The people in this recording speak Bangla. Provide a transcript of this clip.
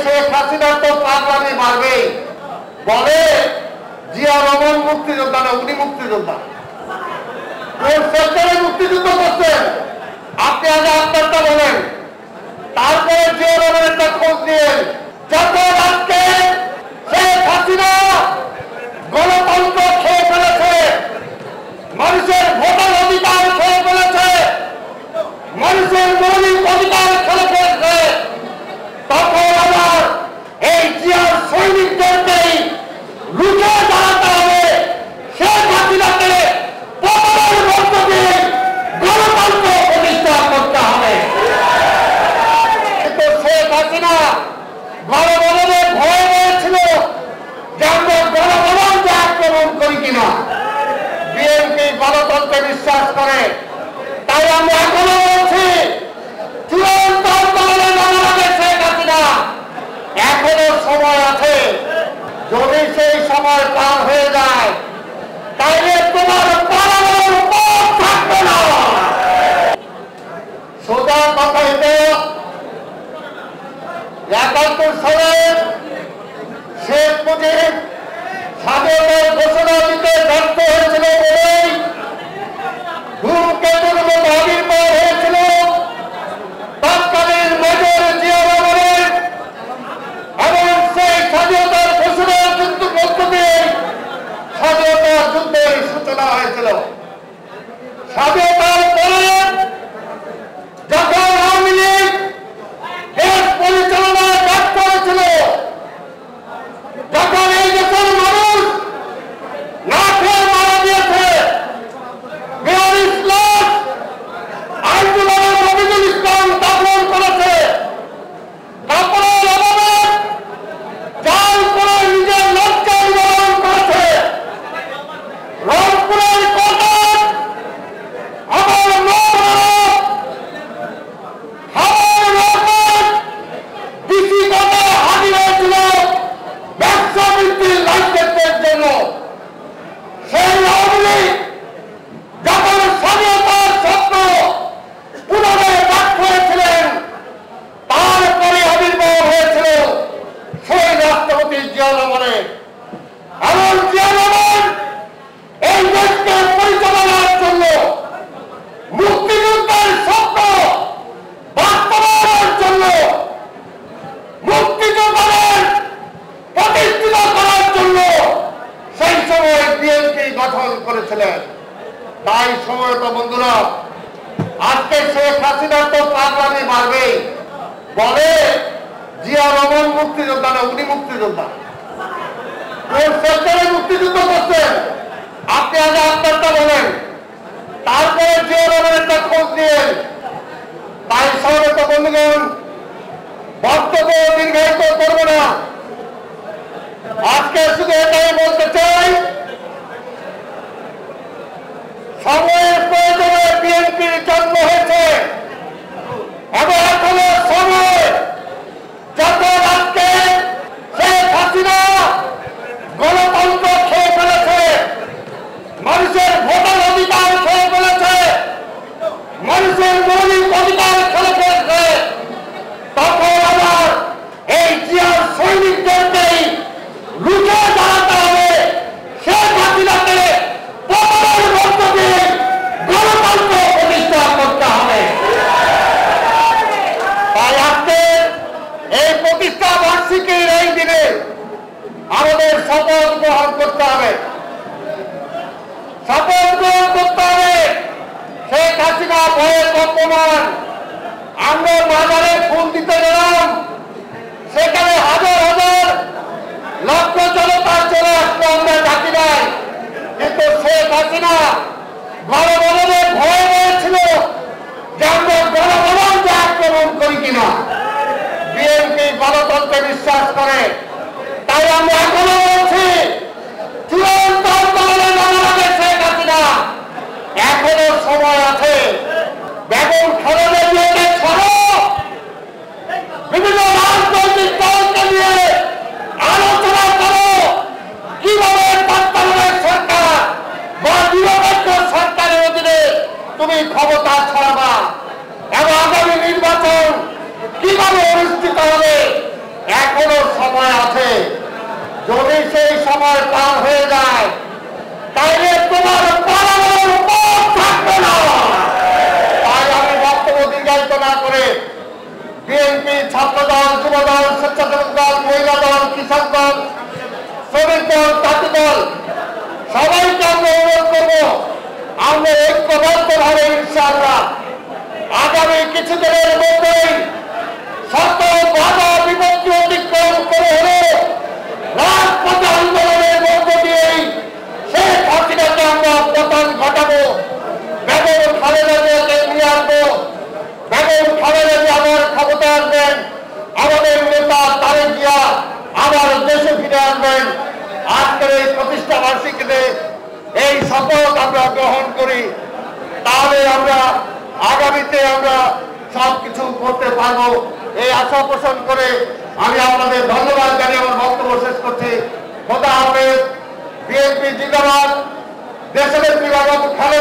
শেখ হাসিনা তো পাগলামি মারবেই, বলে জিয়া রহমান মুক্তিযোদ্ধা না, উনি মুক্তিযোদ্ধা। কোন সেক্টরে মুক্তিযুদ্ধ করছেন আপনি আগে আপনারটা বলেন, তারপরে জিয়া রহমানের খোঁজ নিয়েন। যখন আজকে শেখ হাসিনা গণতন্ত্র খেয়ে ফেলেছে, মানুষের ভোটার অধিকার খেয়ে ফেলেছে, মানুষের মৌলিক অধিকার খেলে ফেলেছে, তখন আবার এই জিয়ার সৈনিকদেরকেই রুখে দাঁড়াতে হবে। শেখ হাসিনাকে পতনের মধ্য দিয়ে গণতন্ত্র প্রতিষ্ঠা করতে হবে। কিন্তু শেখ হাসিনা গণভবনে ভয় পেয়েছিল যে আমরা গণভবনকে আক্রমণ করি কিনা। বিএনপি গণতন্ত্রে বিশ্বাস করে, তাই আমরা এখনো বলছি চূড়ান্ত আন্দোলনে নামা লাগে শেখ হাসিনা। এখনো সময় আছে, যদি সেই সময় পার হয়ে যায় তাইলে তোমার পালানোর পথ থাকবে না। সোজা কথা হইতে ৭১ সালে শেখ মুজিব স্বাধীনতার ঘোষণা দিতে ব্যর্থ হয়েছিল বলেই ধূমকেতুর মতো আবির্ভাব হয়েছিল তৎকালীন মেজর জিয়া রহমানের, এবং সেই স্বাধীনতার ঘোষণার যুদ্ধ মধ্য দিয়ে স্বাধীনতা যুদ্ধের সূচনা হয়েছিল। স্বাধীনতার পরে যখন আওয়ামী লীগ দেশ পরিচালনায় ব্যর্থ হয়েছিল, যখন এই দেশের মানুষ না খেয়ে মারা গিয়েছে, ৪২ লাখ আইনজীবী রবিউল ইসলাম দাফন করেছে, কাপড়ের অভাবে জাল করে নিজের লজ্জা নিবারণ করেছে, রংপুরের কটক আমার ডিসি কোর্টে হাজির হয়েছিল ব্যবসা বৃদ্ধির লাইসেন্সের জন্য। সেই আওয়ামী লীগ যখন স্বাধীনতার স্বপ্ন পুনরে ব্যর্থ হয়েছিলেন, তারপরে আবির্ভাব হয়েছিল সেই রাষ্ট্রপতি জিয়া রহমানের। এমন জিয়া রহমান এই দেশকে পরিচালনার জন্য মুক্তিযুদ্ধের স্বপ্ন বাস্তবায়নের জন্য, মুক্তিযোদ্ধাদের প্রতিষ্ঠিত করার জন্য সেই সময় বিএনপি গঠন করেছিলেন। তাই সময় তো বন্ধুরা, আজকে শেখ হাসিনা তো পাগলামি মারবেই, বলে জিয়া রহমান মুক্তিযোদ্ধা না, উনি মুক্তিযোদ্ধা। কোন সেক্টরে মুক্তিযুদ্ধ করছেন আপনি আগে আপনারটা বলেন, তারপরে জিয়া রহমানের খোঁজ নিয়েন। তাই সমবেত বন্ধুগণ, বক্তব্য দীর্ঘায়িত করব না, আজকে শুধু এটাই বলতে চাই, সময়ের প্রয়োজনে বিএনপির জন্ম হয়েছে এবং এখনো সময়। যখন আজকে শেখ হাসিনা গণতন্ত্র খেয়ে ফেলেছে, মানুষের ভোটার অধিকার খেয়ে ফেলেছে, মানুষের মৌলিক অধিকার খেলে ফেলেছে, তখন আবার এই জিয়ার সৈনিকদেরকেই রুখে দাঁড়াতে হবে। শেখ হাসিনাকে পতনের মধ্য দিয়ে গণতন্ত্র প্রতিষ্ঠা করতে হবে। তাই আজকে এই প্রতিষ্ঠা বার্ষিকীর এই দিনে আমাদের শপথ গ্রহণ করতে হবে, শপথ গ্রহণ করতে হবে। শেখ হাসিনা ভয়ে কম্পমান। আমরা বাজারে ফুল দিতে গেলাম, সেখানে হাজার হাজার লক্ষ জনতা চলে আসলো, আমরা ডাকি নাই। কিন্তু শেখ হাসিনা গণভবনে ভয় পেয়েছিল যে আমরা গণভবনকে আক্রমণ করি কিনা। বিএনপি গণতন্ত্রে বিশ্বাস করে, তাই আমরা এখনো বলছি চূড়ান্ত আন্দোলনে নামা লাগে শেখ হাসিনা। এখনো সময় আছে। বেগম খালেদা জিয়াকে ছাড়ো, বিভিন্ন রাজনৈতিক দলকে নিয়ে আলোচনা করো কিভাবে তত্ত্বাবধায়ক সরকার বা নিরপেক্ষ সরকারের অধীনে তুমি ক্ষমতা ছড়াবা এবং আগামী নির্বাচন কিভাবে অনুষ্ঠিত হবে। এখন সময় পার হয়ে যায় তাইলে তোমার পালানোর পথ থাকবে না। তাই আমি বক্তব্য দীর্ঘায়িত না করে বিএনপি, ছাত্রদল, যুবদল, স্বেচ্ছাসেবক দল, মহিলা দল, কৃষক দল, শ্রমিক দল, চাকরি দল সবাইকে আমরা অনুরোধ করবো, আমরা ঐক্যবদ্ধভাবে ইনশাআল্লাহ আগামী কিছুদিনের মধ্যেই শত বাধা বিপত্তি অতিক্রম করে হলেও রাজপথে আন্দোলনের মধ্য দিয়েই শেখ হাসিনাকে আমরা পতন ঘটাবো। বেগম খালেদা জিয়াকে নিয়ে আসবো। বেগম খালেদা জিয়া আবার ক্ষমতা আসবেন। আমাদের নেতা তারেক জিয়া আবার দেশে ফিরে আসবেন। আজকের এই প্রতিষ্ঠা বার্ষিকীতে এই শপথ আমরা গ্রহণ করি, তাহলে আমরা আগামীতে আমরা সবকিছু করতে পারবো। এই আশা পোষণ করে আমি আপনাদের ধন্যবাদ জানিয়ে আমার বক্তব্য শেষ করছি। খোদা হাফেজ। বিএনপি জিন্দাবাদ। দেশের বেগম খালেদা